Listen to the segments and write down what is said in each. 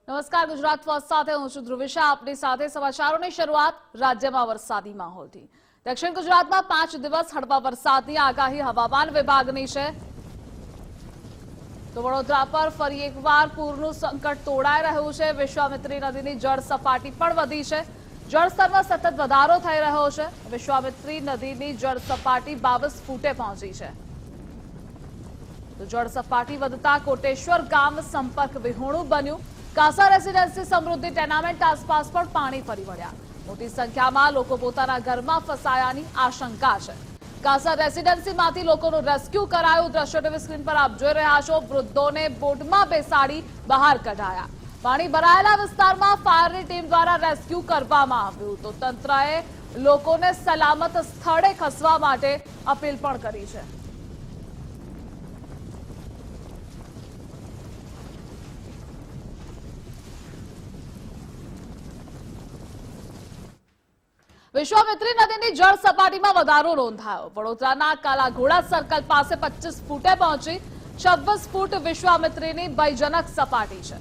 નમસ્કાર, ગુજરાત ફર્સ્ટ સાથે હું છું ધ્રુવિશા. આપની સાથે સમાચારોની શરૂઆત રાજ્યમાં વરસાદી માહોલથી. દક્ષિણ ગુજરાતમાં 5 દિવસ હળવા વરસાદની આગાહી હવામાન વિભાગની છે. તો વડોદરા પર ફરી એકવાર પૂરનું સંકટ તોડાઈ રહ્યું છે. વિશ્વામિત્રી નદીની જળ સપાટી પણ વધી છે. જળસ્તરમાં સતત વધારો થઈ રહ્યો છે. વિશ્વામિત્રી નદીની જળ સપાટી 22 ફૂટે પહોંચી છે. તો જળ સપાટી વધતા કોટેશ્વર ગામ સંપર્ક વિહોણું બન્યું. કાસા રેસીડેન્સી સમૃદ્ધિ ટેનામેન્ટ આસપાસ પણ પાણી ફરી વળ્યા. મોટી સંખ્યામાં લોકો પોતાના ઘરમાં ફસાયાની આશંકા છે. કાસા રેસીડેન્સીમાંથી લોકોનું રેસ્ક્યુ કરાયું. દ્રશ્યો ટીવી સ્ક્રીન પર આપ જોઈ રહ્યા છો. વૃદ્ધોને બોટમાં બેસાડી બહાર કઢાયા. પાણી ભરાયેલા વિસ્તારમાં ફાયરની ટીમ દ્વારા રેસ્ક્યુ કરવામાં આવ્યું. તો તંત્રએ લોકોને સલામત સ્થળે ખસવા માટે અપીલ પણ કરી છે. વિશ્વામિત્રી નદીની જળ સપાટીમાં વધારો નોંધાયો. વડોદરાના કાલાઘોડા સર્કલ પાસે 25 ફૂટે પહોંચી. 26 ફૂટ વિશ્વામિત્રીની ભયજનક સપાટી છે.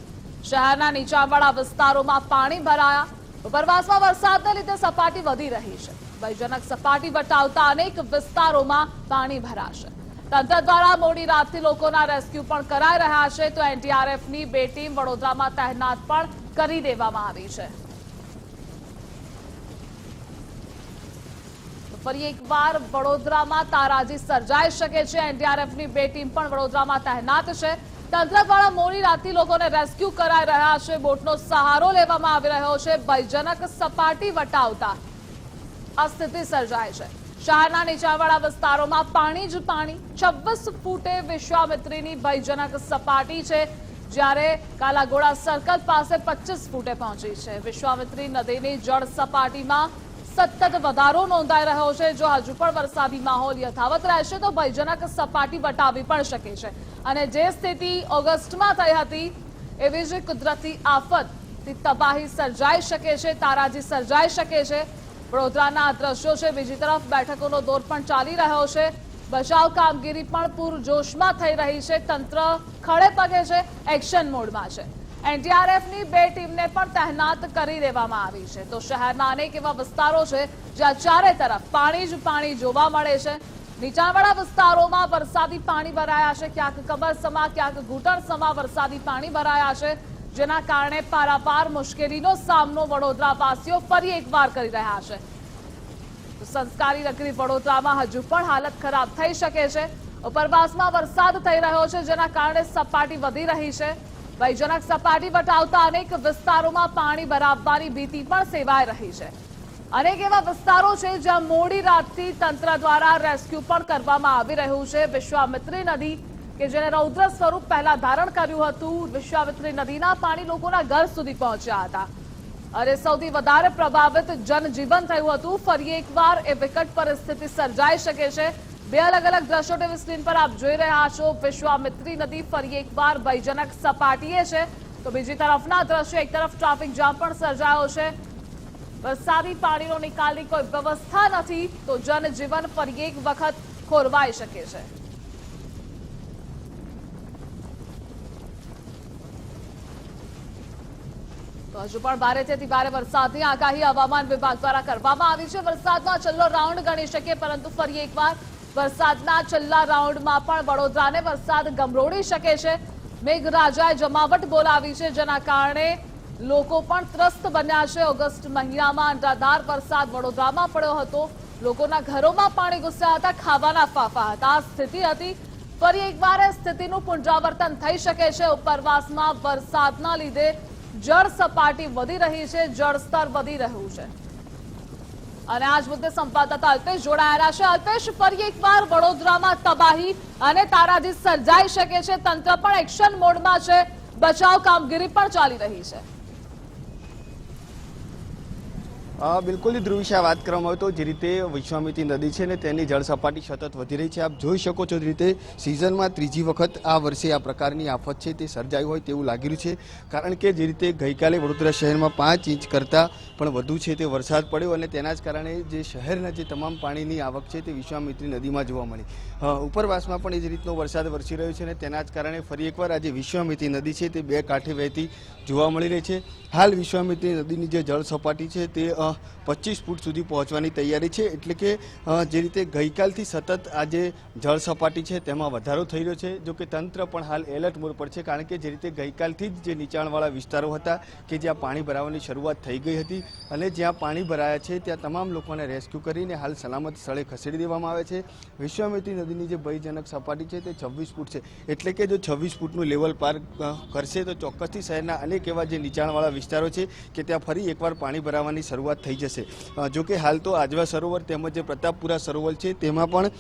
શહેરના નીચાણવાળા વિસ્તારોમાં પાણી ભરાયા. ઉપરવાસમાં વરસાદને લીધે સપાટી વધી રહી છે. ભયજનક સપાટી વટાવતા અનેક વિસ્તારોમાં પાણી ભરાશે. તંત્ર દ્વારા મોડી રાતથી લોકોના રેસ્ક્યુ પણ કરાઈ રહ્યા છે. તો એનડીઆરએફની 2 ટીમ વડોદરામાં તહેનાત પણ કરી દેવામાં આવી છે. ફરી એકવાર વડોદરામાં તારાજી સર્જાઈ શકે છે. એનડીઆરએફની 2 ટીમ પણ વડોદરામાં તહેનાત છે. તંત્ર દ્વારા મોડી રાતથી લોકોને રેસ્ક્યુ કરાઈ રહ્યા છે. બોટનો સહારો લેવામાં આવી રહ્યો છે. ભયજનક સપાટી વટાવતા આ સ્થિતિ સર્જાય છે. શહેરના નીચાણવાળા વિસ્તારોમાં પાણી જ પાણી. 26 ફૂટે વિશ્વામિત્રીની ભયજનક સપાટી છે. જ્યારે કાલાઘોડા સર્કલ પાસે 25 ફૂટે પહોંચી છે. વિશ્વામિત્રી નદીની જળ સપાટીમાં સતત વધારો નોંધાઈ રહ્યો છે. જો હજુ પણ વરસાદી માહોલ યથાવત રહેશે તો ભયજનક સપાટી વટાવી પણ શકે છે. અને જે સ્થિતિ ઓગસ્ટમાં થઈ હતી એવી જ કુદરતી આફતથી તબાહી સર્જાઈ શકે છે. તારાજી સર્જાઈ શકે છે. વડોદરાના આ દ્રશ્યો છે. બીજી તરફ બેઠકોનો દોર પણ ચાલી રહ્યો છે. બચાવ કામગીરી પણ પૂરજોશમાં થઈ રહી છે. તંત્ર ખડે પગે છે, એક્શન મોડમાં છે. એનડીઆરએફની 2 ટીમને પણ તહેનાત કરી દેવામાં આવી છે. તો શહેરના અનેક એવા વિસ્તારો છે જ્યાં ચારે તરફ પાણી જ પાણી જોવા મળે છે. નીચાણવાળા વિસ્તારોમાં વરસાદી પાણી ભરાયા છે. ક્યાંક કમરસમા, ક્યાંક ઘૂંટણસમા વરસાદી પાણી ભરાયા છે. જેના કારણે પારાપાર મુશ્કેલીનો સામનો વડોદરાવાસીઓ ફરી એકવાર કરી રહ્યા છે. સંસ્કારી નગરી વડોદરામાં હજુ પણ હાલત ખરાબ થઈ શકે છે. ઉપરવાસમાં વરસાદ થઈ રહ્યો છે જેના કારણે સપાટી વધી રહી છે. ભયજનક સપાટી વટાવતા અનેક વિસ્તારોમાં પાણી ભરાવવાની ભીતિ પણ સેવાઈ રહી છે. અનેક એવા વિસ્તારો છે જ્યાં મોડી રાતથી તંત્ર દ્વારા રેસ્ક્યુ પણ કરવામાં આવી રહ્યું છે. વિશ્વામિત્રી નદી કે જેને રૌદ્ર સ્વરૂપ પહેલા ધારણ કર્યું હતું. વિશ્વામિત્રી નદીના પાણી લોકોના ઘર સુધી પહોંચ્યા હતા અને સૌથી વધારે પ્રભાવિત જનજીવન થયું હતું. ફરી એકવાર એ વિકટ પરિસ્થિતિ સર્જાઈ શકે છે. 2 અલગ-અલગ દ્રશ્યો ટીવી સ્ક્રીન પર આપ જોઈ રહ્યા છો. વિશ્વામિત્રી નદી ફરી એકવાર ભયજનક સપાટીએ છે. તો બીજી તરફના દ્રશ્યો, એક તરફ ટ્રાફિક જામ પણ સર્જાયો છે. વરસાદી પાણીનો નિકાલની કોઈ વ્યવસ્થા નથી. તો જનજીવન ફરી એક વખત ખોરવાઈ શકે છે. તો હજુ પણ ભારેથી ભારે વરસાદની આગાહી હવામાન વિભાગ દ્વારા કરવામાં આવી છે. વરસાદનો છેલ્લો રાઉન્ડ ગણી શકીએ, પરંતુ ફરી એકવાર વરસાદના છેલ્લા રાઉન્ડમાં પણ વડોદરાને વરસાદ ગમરોડી શકે છે. મેઘરાજાએ જમાવટ બોલાવી છે જેના કારણે લોકો પણ ત્રસ્ત બન્યા છે. ઓગસ્ટ મહિનામાં અનરાધાર વરસાદ વડોદરામાં પડ્યો હતો. લોકોના ઘરોમાં પાણી ઘૂસ્યા હતા, ખાવાના ફાફા હતા. આ સ્થિતિ હતી. ફરી એકવાર સ્થિતિનું પુનરાવર્તન થઈ શકે છે. ઉપરવાસમાં વરસાદના લીધે જળ સપાટી વધી રહી છે. જળસ્તર વધી રહ્યું છે. અને આજ મુદ્દે સંવાદદાતા અલ્પેશ જોડાયેલા છે. અલ્પેશ, ફરી એકવાર વડોદરામાં તબાહી અને તારાજી સર્જાઈ શકે છે. તંત્ર પણ એક્શન મોડમાં છે. બચાવ કામગીરી પણ ચાલી રહી છે. બિલકુલ ધ્રુવ વિશે વાત કરવામાં આવે તો જે રીતે વિશ્વામિત્રી નદી છે ને તેની જળ સપાટી સતત વધી રહી છે. આપ જોઈ શકો છો જે રીતે સિઝનમાં ત્રીજી વખત આ વર્ષે આ પ્રકારની આફત છે તે સર્જાઈ હોય તેવું લાગી રહ્યું છે. કારણ કે જે રીતે ગઈકાલે વડોદરા શહેરમાં 5 ઇંચ કરતાં પણ વધુ છે તે વરસાદ પડ્યો અને તેના જ કારણે જે શહેરના જે તમામ પાણીની આવક છે તે વિશ્વામિત્રી નદીમાં જોવા મળી. ઉપરવાસમાં પણ એ જ રીતનો વરસાદ વરસી રહ્યો છે અને તેના જ કારણે ફરી એકવાર આજે વિશ્વામિત્રી નદી છે તે બે કાંઠે વહેતી જોવા મળી રહી છે. હાલ વિશ્વામિત્રી નદીની જે જળ સપાટી છે તે 25 ફૂટ સુધી પહોંચવાની તૈયારી છે. એટલે કે જે રીતે ગઈકાલથી સતત આ જે જળ સપાટી છે તેમાં વધારો થઈ રહ્યો છે. જો કે તંત્ર પણ હાલ એલર્ટ મોડ પર છે, કારણ કે જે રીતે ગઈકાલથી જ જે નીચાણવાળા વિસ્તારો હતા કે જ્યાં પાણી ભરાવાની શરૂઆત થઈ ગઈ હતી અને જ્યાં પાણી ભરાયા છે ત્યાં તમામ લોકોને રેસ્ક્યુ કરીને હાલ સલામત સ્થળે ખસેડી દેવામાં આવે છે. વિશ્વામિત્રી નદીની જે ભયજનક સપાટી છે તે 26 ફૂટ છે. એટલે કે જો 26 ફૂટનું લેવલ પાર કરશે તો ચોક્કસથી શહેરના અનેક એવા જે નીચાણવાળા વિસ્તારો છે કે ત્યાં ફરી એકવાર પાણી ભરાવાની શરૂઆત થઈ જશે. જો કે હાલ તો આજવા સરોવર તેમજ જે પ્રતાપપુરા સરોવર છે તેમાં પણ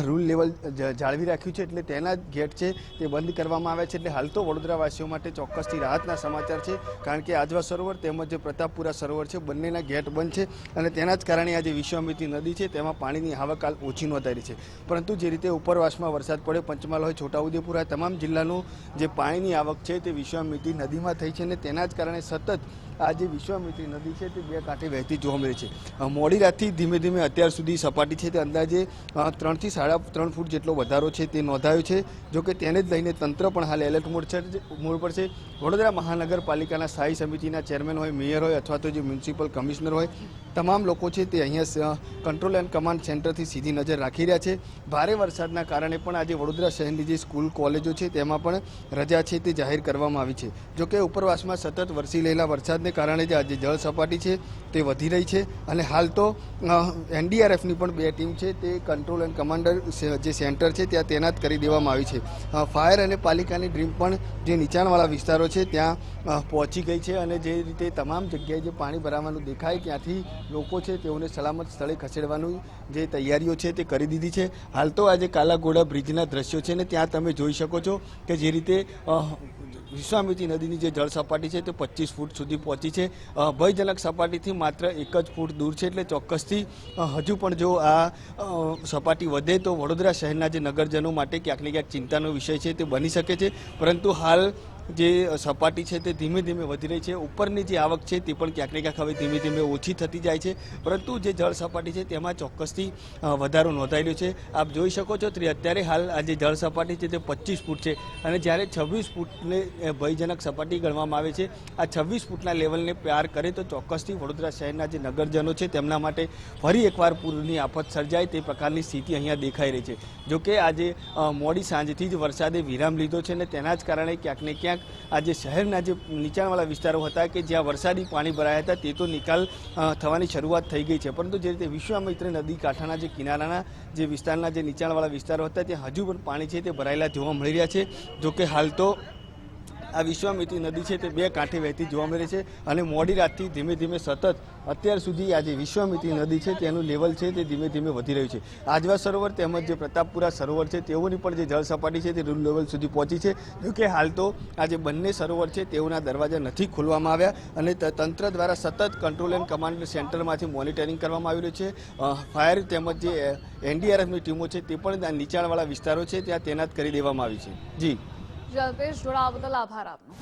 રૂલ લેવલ જાળવી રાખ્યું છે, એટલે તેના ગેટ છે તે બંધ કરવામાં આવ્યા છે. એટલે હાલ તો વડોદરાવાસીઓ માટે ચોક્કસથી રાહતના સમાચાર છે, કારણ કે આજવા સરોવર તેમજ જે પ્રતાપપુરા સરોવર છે બંનેના ગેટ બંધ છે અને તેના જ કારણે આ જે વિશ્વામિત્રી નદી છે તેમાં પાણીની આવક હાલ ઓછી નોંધાઈ રહી છે. પરંતુ જે રીતે ઉપરવાસમાં વરસાદ પડ્યો, પંચમહાલ હોય, છોટાઉદેપુર, આ તમામ જિલ્લાનું જે પાણીની આવક છે તે વિશ્વામિત્રી નદીમાં થઈ છે અને તેના જ કારણે સતત આ જે વિશ્વામિત્રી નદી છે તે બે કાંઠે વહેતી જોવા મળે છે. મોડી રાતથી ધીમે ધીમે અત્યાર સુધી સપાટી છે તે અંદાજે 3 થી 3.5 ફૂટ જેટલો વધારો છે તે નોંધાયો છે. જો કે તેને જ લઈને તંત્ર પણ હાલ એલર્ટ મોડ પર છે. વડોદરા મહાનગરપાલિકાના સ્થાયી સમિતિના ચેરમેન હોય, મેયર હોય અથવા તો જે મ્યુનિસિપલ કમિશનર હોય, તમામ લોકો છે તે અહીંયા કંટ્રોલ એન્ડ કમાન્ડ સેન્ટરથી સીધી નજર રાખી રહ્યા છે. ભારે વરસાદના કારણે પણ આજે વડોદરા શહેરની જે સ્કૂલ કોલેજો છે તેમાં પણ રજા છે તે જાહેર કરવામાં આવી છે. જો કે ઉપરવાસમાં સતત વરસી રહેલા વરસાદને કારણે જે આજે જળ સપાટી છે તે વધી રહી છે અને હાલ તો એનડીઆરએફની પણ 2 ટીમ છે તે કંટ્રોલ એન્ડ કમાન્ડર જે સેન્ટર છે ત્યાં તૈનાત કરી દેવામાં આવી છે. ફાયર અને પાલિકાની ટીમ પણ જે નીચાણવાળા વિસ્તારો છે ત્યાં પહોંચી ગઈ છે અને જે રીતે તમામ જગ્યાએ જે પાણી ભરાવાનું દેખાય ત્યાંથી લોકો છે તેઓને સલામત સ્થળે ખસેડવાની જે તૈયારીઓ છે તે કરી દીધી છે. હાલ તો આજે કાલાઘોડા બ્રિજના દ્રશ્યો છે ને ત્યાં તમે જોઈ શકો છો કે જે રીતે વિશ્વામિત્રી નદીની જે જળ સપાટી છે તે 25 ફૂટ સુધી પહોંચી છે. ભયજનક સપાટીથી માત્ર 1 જ ફૂટ દૂર છે. એટલે ચોક્કસથી હજુ પણ જો આ સપાટી વધે તો વડોદરા શહેરના જે નગરજનો માટે ક્યાંક ને ક્યાંક ચિંતાનો વિષય છે તે બની શકે છે. પરંતુ હાલ જે સપાટી છે તે ધીમે ધીમે વધી રહી છે. ઉપરની જે આવક છે તે પણ ક્યાંક ને ક્યાંક હવે ધીમે ધીમે ઓછી થતી જાય છે, પરંતુ જે જળ સપાટી છે તેમાં ચોક્કસથી વધારો નોંધાઈ રહ્યો છે. આપ જોઈ શકો છો અત્યારે હાલ આ જે જળ સપાટી છે તે 25 ફૂટ છે અને જ્યારે 26 ફૂટને ભયજનક સપાટી ગણવામાં આવે છે. આ 26 ફૂટના લેવલને પાર કરે તો ચોક્કસથી વડોદરા શહેરના જે નગરજનો છે તેમના માટે ફરી એકવાર પૂરની આફત સર્જાય તે પ્રકારની સ્થિતિ અહીંયા દેખાઈ રહી છે. જોકે આજે મોડી સાંજથી જ વરસાદે વિરામ લીધો છે અને તેના જ કારણે ક્યાંક ને ક્યાંક આજે શહેરના જે નીચાણવાળા વિસ્તારો હતા કે જ્યાં વરસાદી પાણી ભરાયા હતા તે તો નિકાલ થવાની શરૂઆત થઈ ગઈ છે, પરંતુ જે રીતે વિશ્વામિત્રી નદી કાંઠાના જે કિનારાના જે વિસ્તારના જે નીચાણવાળા વિસ્તારો હતા ત્યાં હજુ પણ પાણી છે તે ભરાયેલા જોવા મળી રહ્યા છે. જોકે હાલ તો આ વિશ્વામિત્રી નદી છે તે બે કાંઠે વહેતી જોવા મળે છે અને મોડી રાતથી ધીમે ધીમે સતત અત્યાર સુધી આ જે વિશ્વામિત્રી નદી છે તેનું લેવલ છે તે ધીમે ધીમે વધી રહ્યું છે. આજવા સરોવર તેમજ જે પ્રતાપપુરા સરોવર છે તેઓની પણ જે જળ સપાટી છે તે રૂલ લેવલ સુધી પહોંચી છે. જોકે હાલ તો આ જે બંને સરોવર છે તેઓના દરવાજા નથી ખોલવામાં આવ્યા અને તંત્ર દ્વારા સતત કંટ્રોલ એન્ડ કમાન્ડ સેન્ટરમાંથી મોનિટરિંગ કરવામાં આવી રહ્યું છે. ફાયર તેમજ જે એનડીઆરએફની ટીમો છે તે પણ નીચાણવાળા વિસ્તારો છે ત્યાં તૈનાત કરી દેવામાં આવી છે. જી જલ્પેશ, જોડાવા બદલ આભાર આપનો.